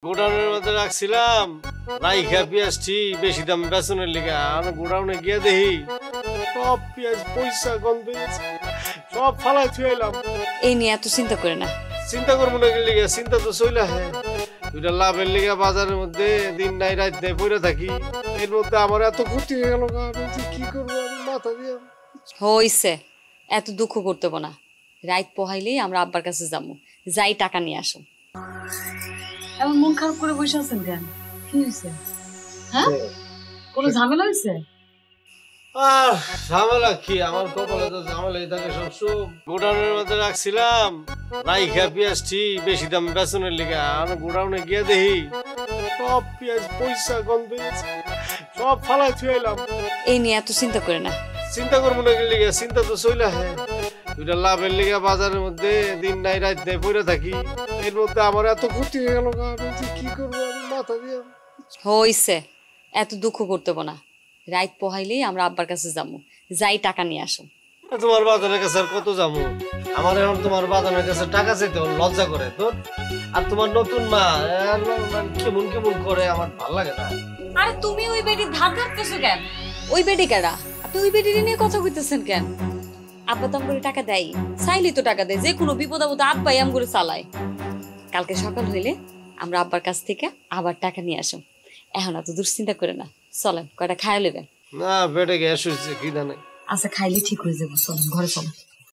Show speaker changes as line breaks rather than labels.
গোডাউনের মধ্যে রাখছিলাম রাইখা পেঁয়াজটি বেশি দাম বেচনের লিগা আমি গোডাউনে গিয়ে দেখি সব পেঁয়াজ পয়সা গন্ধ হয়েছে, সব ফালাই থুয়ে এলাম।
এই নিয়ে এত চিন্তা করে না।
চিন্তা করবো না কি লিগা, চিন্তা তো চইলা হ্যাঁ দুইটা লাভের লিগা বাজারের মধ্যে দিন নাই রাত নাই পড়ে থাকি, এর মধ্যে আমার এত ক্ষতি হয়ে গেল, আমি যে কি করবো আমি মাথা দিয়ে।
হইছে, এত দুঃখ করতে না। রাত পোহাইলেই আমরা আব্বার কাছে যাবো, যাই টাকা নিয়ে আসো।
এমন মন খারাপ করে বসে আছেন কেন? কি হয়েছে? হ্যাঁ, কোনো ঝামেলা হয়েছে?
আর ঝামেলা কি, আমার কপালে তো ঝামেলাই থাকে সবসময়। গোডাউনের মধ্যে রাখছিলাম রাইখা পেঁয়াজটি বেশি দাম বেচনের লিগা আমি গোডাউনে গিয়ে দেখি সব পেঁয়াজ পয়সা গন্ধ হয়েছে, সব ফালাই থুয়ে এলাম।
এই নিয়ে এত চিন্তা করে না।
চিন্তা করবো না কি লিগা, চিন্তা তো চইলা হ্যাঁ দুইটা লাভের লিগা বাজারের মধ্যে দিন নাই রাত নাই পড়ে থাকি, এর মধ্যে আমার এত ক্ষতি হয়ে গেল, আমি যে কি করবো আমি মাথা দিয়ে।
হইছে, এত দুঃখ করতে না। রাত পোহাইলেই আমরা আব্বার কাছে যাবো, যাই টাকা নিয়ে আসো।
তোমার বাজারের কাছে আর কত যাবো, আমার এখন তোমার বাজারের কাছে টাকা চাইতে লজ্জা করে তোর। আর তোমার নতুন মা কেমন কেমন করে, আমার ভাল লাগে না।
আরে তুমি ওই বেটির ধার ধারতেছো কেন? ওই বেটি কারা? আপনি ওই বেটির নিয়ে কথা কইতেছেন কেন? আব্বা তো করে টাকা দেয়, চাইলেই তো টাকা দেয়, যে কোনো বিপদ আপদ আব্বাই আম করে চালায়। কালকে সকাল হইলে আমরা আব্বার কাছ থেকে আবার টাকা নিয়ে আসো। এখন এত দুশ্চিন্তা করে না, চলেন কয়টা খাইয়া নেবেন।
না বেটে গ্যাস হয়েছে কি জানে।
আচ্ছা, খাইলে ঠিক হয়ে যাবো, চলুন ঘরে চলুন।